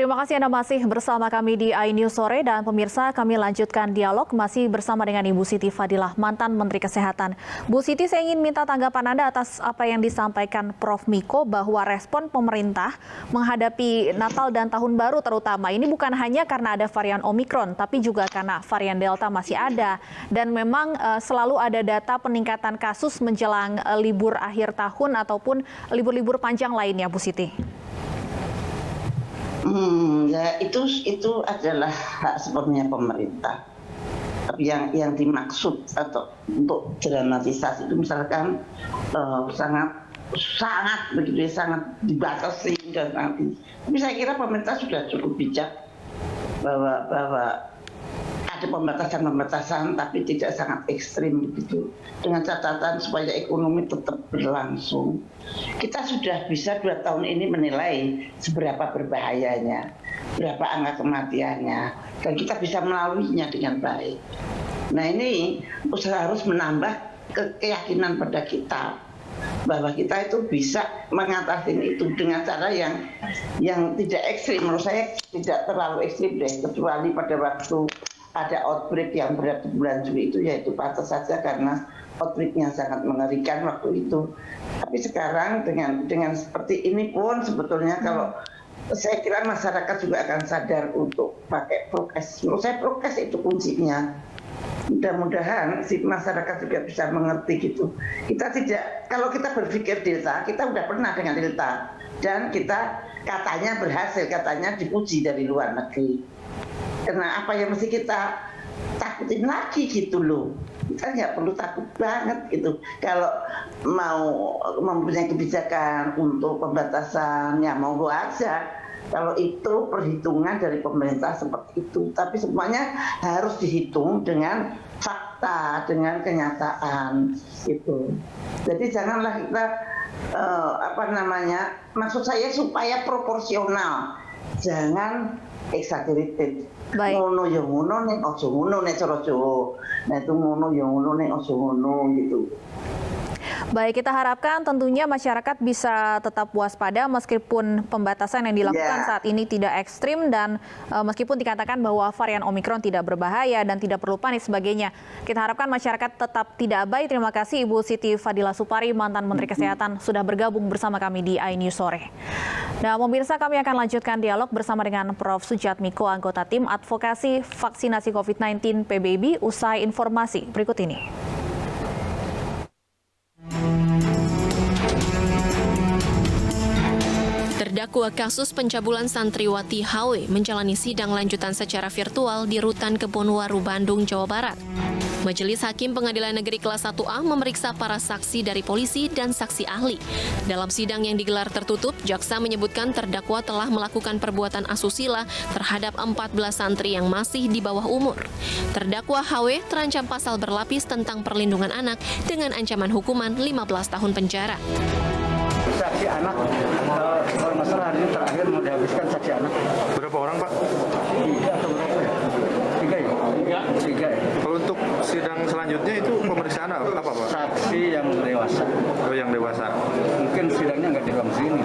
Terima kasih Anda masih bersama kami di iNews Sore, dan pemirsa, kami lanjutkan dialog masih bersama dengan Ibu Siti Fadilah, mantan Menteri Kesehatan. Bu Siti, saya ingin minta tanggapan Anda atas apa yang disampaikan Prof. Miko bahwa respon pemerintah menghadapi Natal dan Tahun Baru terutama ini bukan hanya karena ada varian Omikron, tapi juga karena varian Delta masih ada. Dan memang selalu ada data peningkatan kasus menjelang libur akhir tahun ataupun libur-libur panjang lainnya, Bu Siti. Ya itu adalah hak sepenuhnya pemerintah. Tapi yang dimaksud atau untuk dramatisasi itu misalkan sangat begitu ya, sangat dibatasi dan nanti. Tapi saya kira pemerintah sudah cukup bijak bahwa ada pembatasan tapi tidak sangat ekstrim begitu, dengan catatan supaya ekonomi tetap berlangsung. Kita sudah bisa 2 tahun ini menilai seberapa berbahayanya, berapa angka kematiannya, dan kita bisa melaluinya dengan baik. Nah, ini harus menambah keyakinan pada kita bahwa kita itu bisa mengatasi itu dengan cara yang tidak ekstrim. Menurut saya tidak terlalu ekstrim deh, kecuali pada waktu ada outbreak yang berat di bulan Juli itu, yaitu pantas saja karena outbreaknya sangat mengerikan waktu itu. Tapi sekarang dengan seperti ini pun sebetulnya kalau saya kira masyarakat juga akan sadar untuk pakai prokes. Menurut saya prokes itu kuncinya. Mudah-mudahan si masyarakat juga bisa mengerti gitu. Kita tidak, kalau kita berpikir Delta, kita udah pernah dengan Delta dan kita katanya berhasil, katanya dipuji dari luar negeri. Karena apa yang mesti kita takutin lagi gitu loh. Kita nggak perlu takut banget gitu. Kalau mau mempunyai kebijakan untuk pembatasan, ya monggo aja. Kalau itu perhitungan dari pemerintah seperti itu. Tapi semuanya harus dihitung dengan fakta, dengan kenyataan gitu. Jadi janganlah kita maksud saya supaya proporsional. Jangan exaggerated. Ngono ya ngono nek aja ngono nek cara Jawa. Nah itu ngono ya ngono nek aja ngono gitu. Baik, kita harapkan tentunya masyarakat bisa tetap waspada meskipun pembatasan yang dilakukan saat ini tidak ekstrim dan meskipun dikatakan bahwa varian Omikron tidak berbahaya dan tidak perlu panik sebagainya. Kita harapkan masyarakat tetap tidak abai. Terima kasih Ibu Siti Fadilah Supari, mantan Menteri Kesehatan, sudah bergabung bersama kami di iNews Sore. Nah, pemirsa, kami akan lanjutkan dialog bersama dengan Prof. Sujatmiko, anggota tim advokasi vaksinasi COVID-19 PBB, usai informasi berikut ini. Terdakwa kasus pencabulan santriwati HW menjalani sidang lanjutan secara virtual di Rutan Kebonwaru, Bandung, Jawa Barat. Majelis Hakim Pengadilan Negeri Kelas 1A memeriksa para saksi dari polisi dan saksi ahli. Dalam sidang yang digelar tertutup, jaksa menyebutkan terdakwa telah melakukan perbuatan asusila terhadap 14 santri yang masih di bawah umur. Terdakwa HW terancam pasal berlapis tentang perlindungan anak dengan ancaman hukuman 15 tahun penjara. Saksi anak, kalau masalah hari ini terakhir mau dihabiskan saksi anak. Berapa orang, Pak? 3 atau berapa ya? 3 ya? 3 ya. Kalau untuk sidang selanjutnya itu pemeriksaan apa, Pak? Saksi yang dewasa. Oh, yang dewasa. Mungkin sidangnya nggak di ruang sini.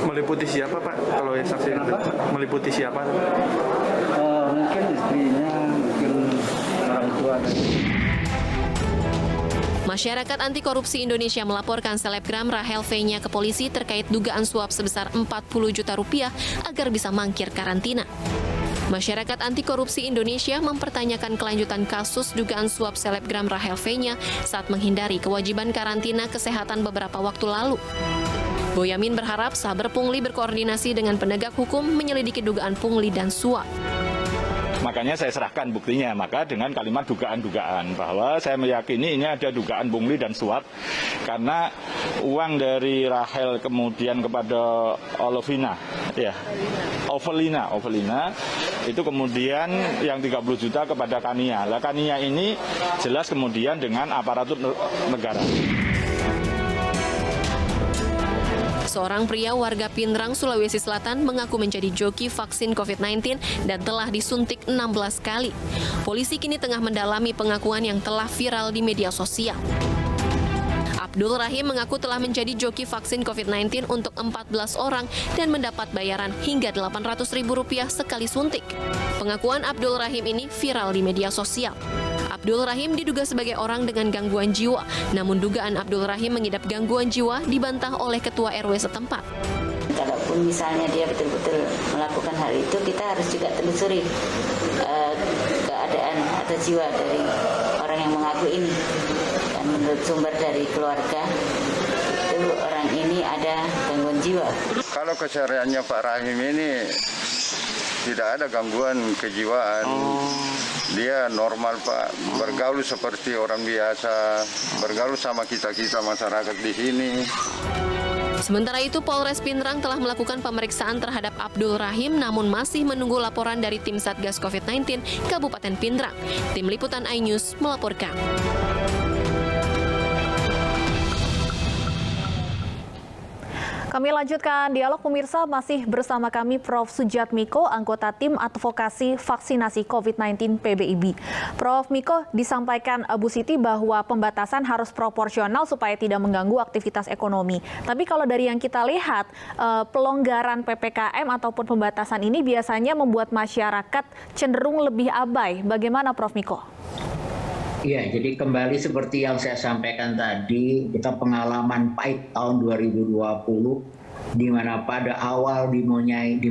Meliputi siapa, Pak? Kalau yang saksi itu meliputi siapa? Mungkin istrinya, mungkin orang tua. Masyarakat Anti Korupsi Indonesia melaporkan selebgram Rahel V-nya ke polisi terkait dugaan suap sebesar 40 juta rupiah agar bisa mangkir karantina. Masyarakat Anti Korupsi Indonesia mempertanyakan kelanjutan kasus dugaan suap selebgram Rahel V-nya saat menghindari kewajiban karantina kesehatan beberapa waktu lalu. Boyamin berharap Saber Pungli berkoordinasi dengan penegak hukum menyelidiki dugaan pungli dan suap. Makanya saya serahkan buktinya, maka dengan kalimat dugaan-dugaan bahwa saya meyakini ini ada dugaan pungli dan suap karena uang dari Rahel kemudian kepada Ovelina itu kemudian yang 30 juta kepada Kania. Lah Kania ini jelas kemudian dengan aparatur negara. Seorang pria warga Pinrang, Sulawesi Selatan mengaku menjadi joki vaksin COVID-19 dan telah disuntik 16 kali. Polisi kini tengah mendalami pengakuan yang telah viral di media sosial. Abdul Rahim mengaku telah menjadi joki vaksin COVID-19 untuk 14 orang dan mendapat bayaran hingga Rp800.000 sekali suntik. Pengakuan Abdul Rahim ini viral di media sosial. Abdul Rahim diduga sebagai orang dengan gangguan jiwa, namun dugaan Abdul Rahim mengidap gangguan jiwa dibantah oleh Ketua RW setempat. Kalaupun misalnya dia betul-betul melakukan hal itu, kita harus juga telusuri keadaan atau jiwa dari orang yang mengaku ini. Dan menurut sumber dari keluarga, itu orang ini ada gangguan jiwa. Kalau kesehariannya Pak Rahim ini tidak ada gangguan kejiwaan. Dia normal Pak, bergaul seperti orang biasa, bergaul sama kita-kita masyarakat di sini. Sementara itu, Polres Pindrang telah melakukan pemeriksaan terhadap Abdul Rahim namun masih menunggu laporan dari tim Satgas COVID-19 Kabupaten Pindrang. Tim Liputan iNews melaporkan. Kami lanjutkan dialog pemirsa, masih bersama kami Prof. Sujatmiko, anggota tim advokasi vaksinasi COVID-19 PBIB. Prof. Miko, disampaikan Bu Siti bahwa pembatasan harus proporsional supaya tidak mengganggu aktivitas ekonomi. Tapi kalau dari yang kita lihat, pelonggaran PPKM ataupun pembatasan ini biasanya membuat masyarakat cenderung lebih abai. Bagaimana Prof. Miko? Iya, jadi kembali seperti yang saya sampaikan tadi, kita pengalaman pahit tahun 2020, di mana pada awal dimulai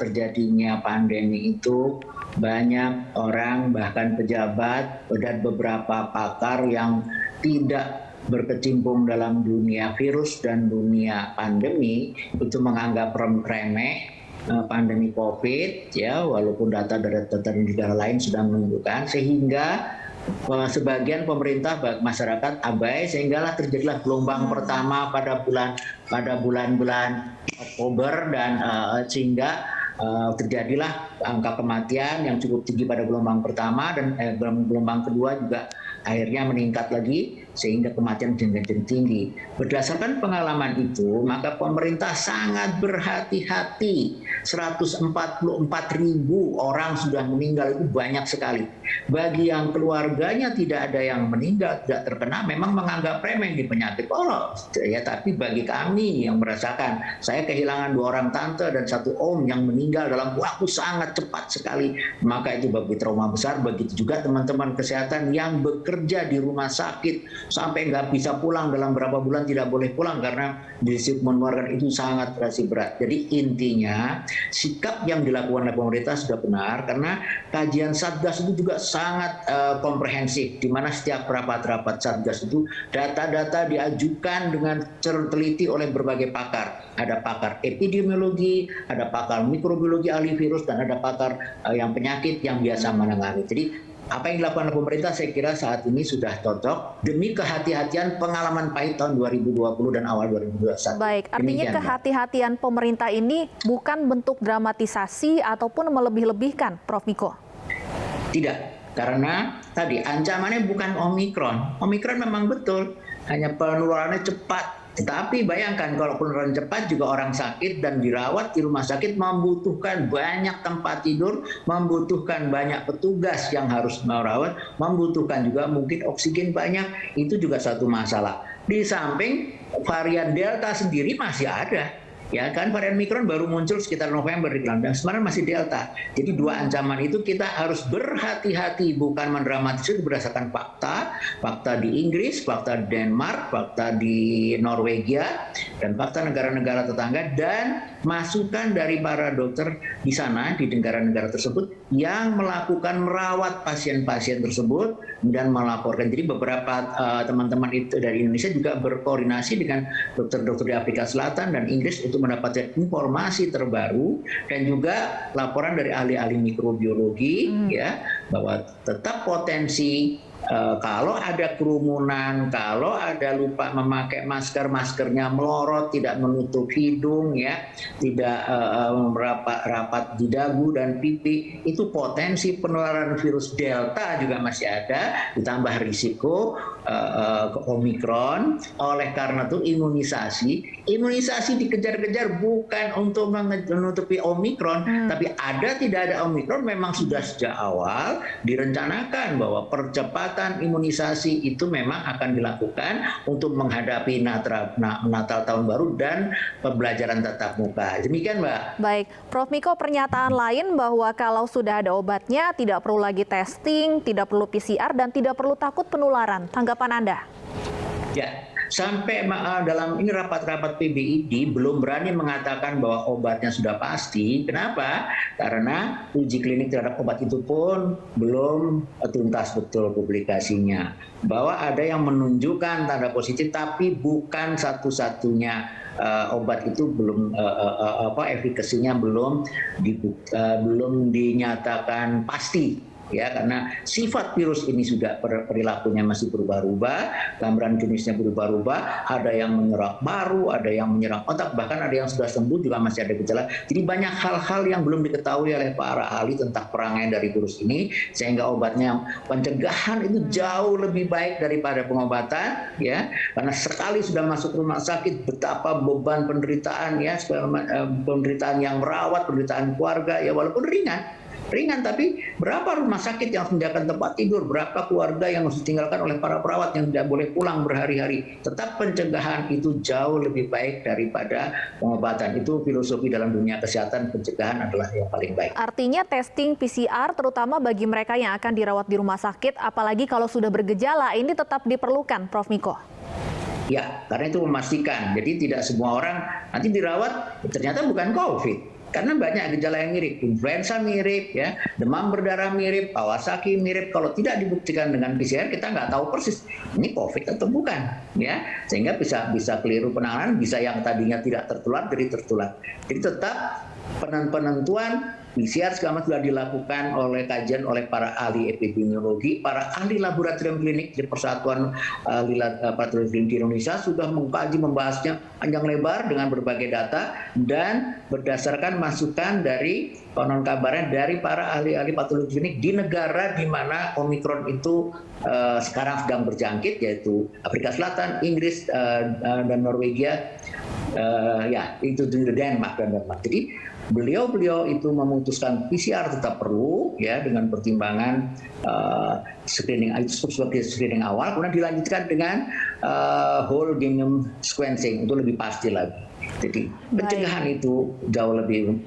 terjadinya pandemi itu, banyak orang, bahkan pejabat dan beberapa pakar yang tidak berkecimpung dalam dunia virus dan dunia pandemi, itu menganggap remeh pandemi COVID, ya, walaupun data dari negara lain sudah menunjukkan, sehingga sebagian pemerintah masyarakat abai, sehinggalah terjadilah gelombang pertama pada bulan-bulan Oktober dan sehingga terjadilah angka kematian yang cukup tinggi pada gelombang pertama dan gelombang kedua juga akhirnya meningkat lagi sehingga kematian jadi tinggi. Berdasarkan pengalaman itu, maka pemerintah sangat berhati-hati. 144.000 orang sudah meninggal, itu banyak sekali. Bagi yang keluarganya tidak ada yang meninggal, tidak terkena, memang menganggap remeh di penyakit polos. Ya, tapi bagi kami yang merasakan, saya kehilangan 2 orang tante dan 1 om yang meninggal dalam waktu sangat cepat sekali. Maka itu bagi trauma besar, begitu juga teman-teman kesehatan yang bekerja di rumah sakit, sampai nggak bisa pulang dalam berapa bulan, tidak boleh pulang karena disiplin mengeluarkan itu sangat berat. Jadi intinya sikap yang dilakukan oleh pemerintah sudah benar, karena kajian Satgas itu juga sangat komprehensif, di mana setiap rapat-rapat Satgas itu data-data diajukan dengan teliti oleh berbagai pakar. Ada pakar epidemiologi, ada pakar mikrobiologi ahli virus, dan ada pakar yang penyakit yang biasa menangani. Jadi apa yang dilakukan oleh pemerintah saya kira saat ini sudah cocok demi kehati-hatian pengalaman pahit tahun 2020 dan awal 2021. Baik, artinya kehati-hatian pemerintah ini bukan bentuk dramatisasi ataupun melebih-lebihkan, Prof. Miko? Tidak, karena tadi ancamannya bukan Omikron. Omikron memang betul, hanya penularannya cepat. Tetapi bayangkan kalau penularan cepat juga orang sakit dan dirawat di rumah sakit membutuhkan banyak tempat tidur, membutuhkan banyak petugas yang harus merawat, membutuhkan juga mungkin oksigen banyak, itu juga satu masalah. Di samping varian Delta sendiri masih ada. Ya kan, varian Omikron baru muncul sekitar November di London, sebenarnya masih Delta. Jadi 2 ancaman itu kita harus berhati-hati, bukan mendramatisir berdasarkan fakta di Inggris, fakta di Denmark, fakta di Norwegia, dan fakta negara-negara tetangga, dan masukan dari para dokter di sana, di negara-negara tersebut, yang merawat pasien-pasien tersebut, dan melaporkan. Jadi beberapa teman-teman itu dari Indonesia juga berkoordinasi dengan dokter-dokter di Afrika Selatan dan Inggris itu mendapatkan informasi terbaru dan juga laporan dari ahli-ahli mikrobiologi ya, bahwa tetap potensi kalau ada kerumunan, kalau ada lupa memakai masker, maskernya melorot, tidak menutup hidung, ya, tidak rapat di dagu dan pipi, itu potensi penularan virus Delta juga masih ada, ditambah risiko ke Omikron. Oleh karena itu imunisasi dikejar-kejar bukan untuk menutupi Omikron, tapi tidak ada Omikron memang sudah sejak awal direncanakan bahwa percepatan pengobatan imunisasi itu memang akan dilakukan untuk menghadapi Natal tahun baru dan pembelajaran tatap muka. Demikian, Mbak. Baik, Prof. Miko, pernyataan lain bahwa kalau sudah ada obatnya tidak perlu lagi testing, tidak perlu PCR, dan tidak perlu takut penularan. Tanggapan Anda? Ya, sampai dalam ini rapat-rapat PBID belum berani mengatakan bahwa obatnya sudah pasti. Kenapa? Karena uji klinik terhadap obat itu pun belum tuntas betul publikasinya. Bahwa ada yang menunjukkan tanda positif tapi bukan satu-satunya. Obat itu belum efikasinya belum dinyatakan pasti. Ya, karena sifat virus ini sudah perilakunya masih berubah-ubah, gambaran jenisnya berubah-ubah, ada yang menyerang paru, ada yang menyerang otak, bahkan ada yang sudah sembuh juga masih ada gejala. Jadi banyak hal-hal yang belum diketahui oleh para ahli tentang perangai dari virus ini, sehingga obatnya pencegahan itu jauh lebih baik daripada pengobatan, ya. Karena sekali sudah masuk rumah sakit, betapa beban penderitaan, ya, penderitaan yang merawat, penderitaan keluarga, ya walaupun ringan, tapi berapa rumah sakit yang sediakan tempat tidur, berapa keluarga yang harus ditinggalkan oleh para perawat yang tidak boleh pulang berhari-hari. Tetap pencegahan itu jauh lebih baik daripada pengobatan. Itu filosofi dalam dunia kesehatan, pencegahan adalah yang paling baik. Artinya testing PCR terutama bagi mereka yang akan dirawat di rumah sakit, apalagi kalau sudah bergejala, ini tetap diperlukan, Prof. Miko? Ya, karena itu memastikan. Jadi tidak semua orang nanti dirawat, ternyata bukan COVID. Karena banyak gejala yang mirip, influenza mirip, ya, demam berdarah mirip, Kawasaki mirip. Kalau tidak dibuktikan dengan PCR, kita nggak tahu persis ini COVID atau bukan, ya. Sehingga bisa keliru penanganan, bisa yang tadinya tidak tertular jadi tertular. Jadi tetap penentuan PCR sekarang sudah dilakukan oleh kajian oleh para ahli epidemiologi, para ahli laboratorium klinik di Persatuan Ahli Laboratorium Klinik di Indonesia sudah mengkaji, membahasnya panjang lebar dengan berbagai data dan berdasarkan masukan dari konon kabarnya dari para ahli-ahli patologi klinik di negara di mana Omikron itu sekarang sedang berjangkit, yaitu Afrika Selatan, Inggris, dan Norwegia, ya itu Denmark dan Denmark. Jadi beliau itu memutuskan PCR tetap perlu, ya, dengan pertimbangan screening itu sebagai screening awal, kemudian dilanjutkan dengan whole genome sequencing, itu lebih pasti lagi. Jadi pencegahan itu jauh lebih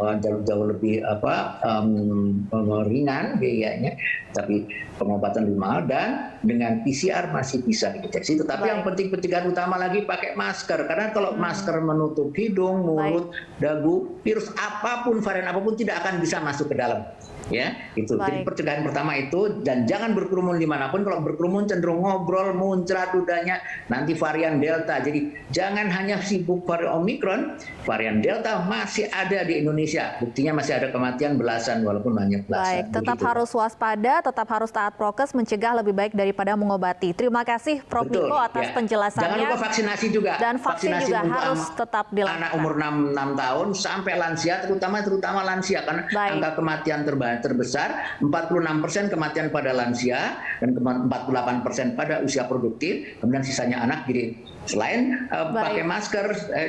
ringan biayanya, tapi pengobatan lebih mahal, dan dengan PCR masih bisa dideteksi. Tetapi yang penting pencegahan utama lagi pakai masker, karena kalau masker menutup hidung, mulut, dagu, virus apapun, varian apapun tidak akan bisa masuk ke dalam. Ya, itu. Jadi pencegahan pertama itu, dan jangan berkerumun dimanapun. Kalau berkerumun cenderung ngobrol, muncrat udahnya, nanti varian Delta. Jadi jangan hanya sibuk varian Omikron, varian Delta masih ada di Indonesia. Buktinya masih ada kematian belasan, walaupun hanya belasan. Baik, tetap harus waspada, tetap harus taat prokes, mencegah lebih baik daripada mengobati. Terima kasih Prof. Miko atas penjelasannya. Jangan lupa vaksinasi juga. Dan vaksin juga harus tetap dilakukan. Anak umur 6 tahun sampai lansia, terutama lansia, karena angka kematian terbesar, 46% kematian pada lansia dan 48% pada usia produktif, kemudian sisanya anak. Jadi selain pakai masker,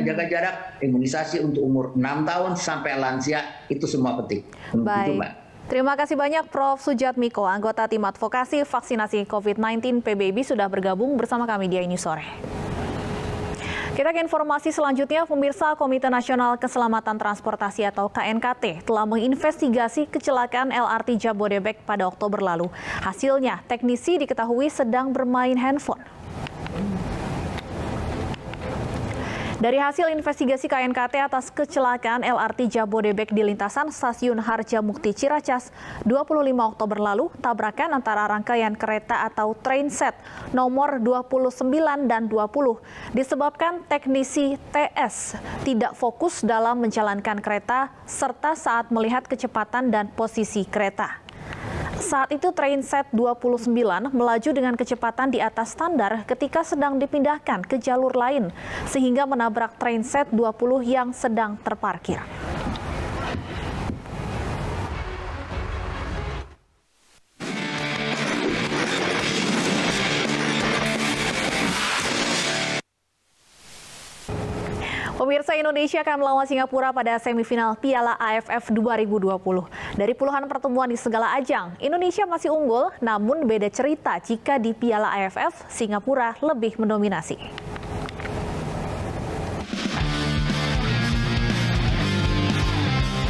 jaga jarak, imunisasi untuk umur 6 tahun sampai lansia, itu semua penting. Baik. Itu, Mbak. Terima kasih banyak Prof. Sujatmiko, anggota tim advokasi vaksinasi COVID-19 PBIB sudah bergabung bersama kami di Ini Sore. Kita ke informasi selanjutnya, pemirsa. Komite Nasional Keselamatan Transportasi atau KNKT telah menginvestigasi kecelakaan LRT Jabodebek pada Oktober lalu. Hasilnya, teknisi diketahui sedang bermain handphone. Dari hasil investigasi KNKT atas kecelakaan LRT Jabodebek di lintasan Stasiun Harjamukti Ciracas 25 Oktober lalu, tabrakan antara rangkaian kereta atau trainset nomor 29 dan 20 disebabkan teknisi TS tidak fokus dalam menjalankan kereta serta saat melihat kecepatan dan posisi kereta. Saat itu trainset 29 melaju dengan kecepatan di atas standar ketika sedang dipindahkan ke jalur lain, sehingga menabrak trainset 20 yang sedang terparkir. Pemirsa, Indonesia akan melawan Singapura pada semifinal Piala AFF 2020. Dari puluhan pertemuan di segala ajang, Indonesia masih unggul, namun beda cerita jika di Piala AFF, Singapura lebih mendominasi.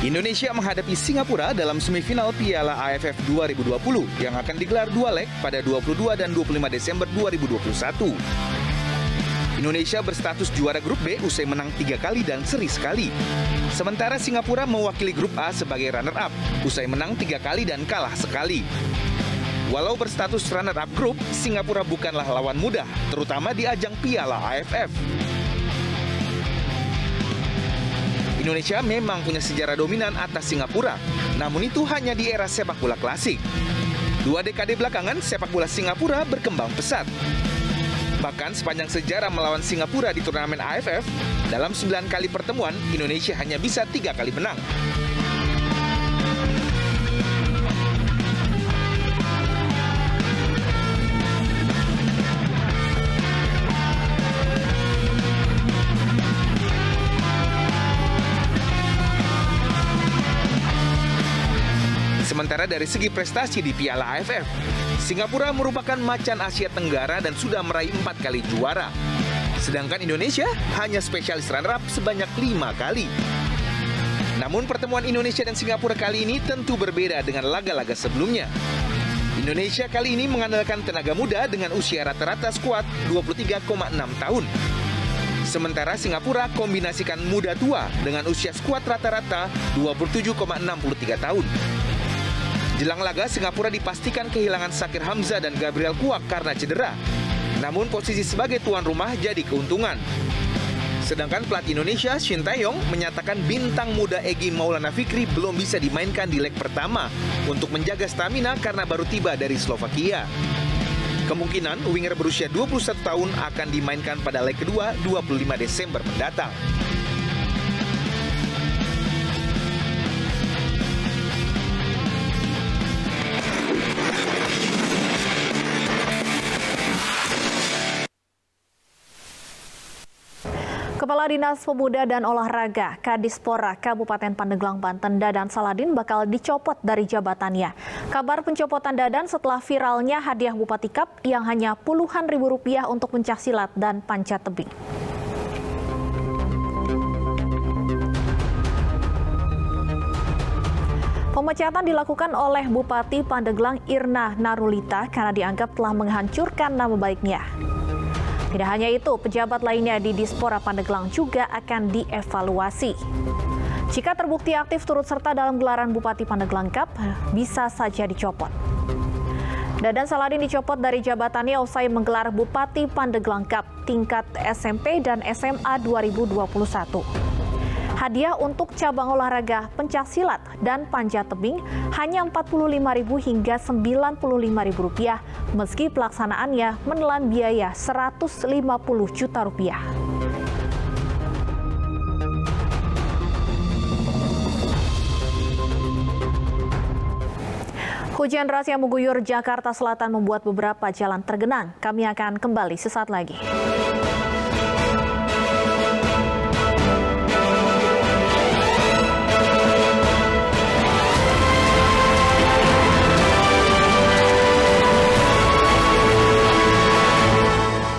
Indonesia menghadapi Singapura dalam semifinal Piala AFF 2020 yang akan digelar 2 leg pada 22 dan 25 Desember 2021. Indonesia berstatus juara grup B usai menang 3 kali dan seri sekali. Sementara Singapura mewakili grup A sebagai runner-up usai menang 3 kali dan kalah sekali. Walau berstatus runner-up grup, Singapura bukanlah lawan mudah, terutama di ajang Piala AFF. Indonesia memang punya sejarah dominan atas Singapura, namun itu hanya di era sepak bola klasik. 2 dekade belakangan, sepak bola Singapura berkembang pesat. Bahkan sepanjang sejarah melawan Singapura di turnamen AFF, dalam 9 kali pertemuan, Indonesia hanya bisa 3 kali menang. Sementara dari segi prestasi di Piala AFF, Singapura merupakan macan Asia Tenggara dan sudah meraih 4 kali juara. Sedangkan Indonesia hanya spesialis runner-up sebanyak 5 kali. Namun pertemuan Indonesia dan Singapura kali ini tentu berbeda dengan laga-laga sebelumnya. Indonesia kali ini mengandalkan tenaga muda dengan usia rata-rata skuad 23,6 tahun. Sementara Singapura kombinasikan muda tua dengan usia skuad rata-rata 27,63 tahun. Jelang laga, Singapura dipastikan kehilangan Shakir Hamzah dan Gabriel Kuak karena cedera. Namun posisi sebagai tuan rumah jadi keuntungan. Sedangkan pelatih Indonesia, Shin Tae-yong, menyatakan bintang muda Egy Maulana Fikri belum bisa dimainkan di leg pertama untuk menjaga stamina karena baru tiba dari Slovakia. Kemungkinan winger berusia 21 tahun akan dimainkan pada leg kedua 25 Desember mendatang. Kepala Dinas Pemuda dan Olahraga Kadispora Kabupaten Pandeglang, Banten, Dadan Saladin bakal dicopot dari jabatannya. Kabar pencopotan Dadan setelah viralnya hadiah Bupati Cup yang hanya puluhan ribu rupiah untuk pencak silat dan panjat tebing. Pemecatan dilakukan oleh Bupati Pandeglang Irna Narulita karena dianggap telah menghancurkan nama baiknya. Tidak hanya itu, pejabat lainnya di Dispora Pandeglang juga akan dievaluasi. Jika terbukti aktif turut serta dalam gelaran Bupati Pandeglang Cup, bisa saja dicopot. Dadan Saladin dicopot dari jabatannya usai menggelar Bupati Pandeglang Cup tingkat SMP dan SMA 2021. Hadiah untuk cabang olahraga pencak silat dan panjat tebing hanya Rp45.000 hingga Rp95.000 meski pelaksanaannya menelan biaya Rp150 juta. Hujan deras yang mengguyur Jakarta Selatan membuat beberapa jalan tergenang. Kami akan kembali sesaat lagi.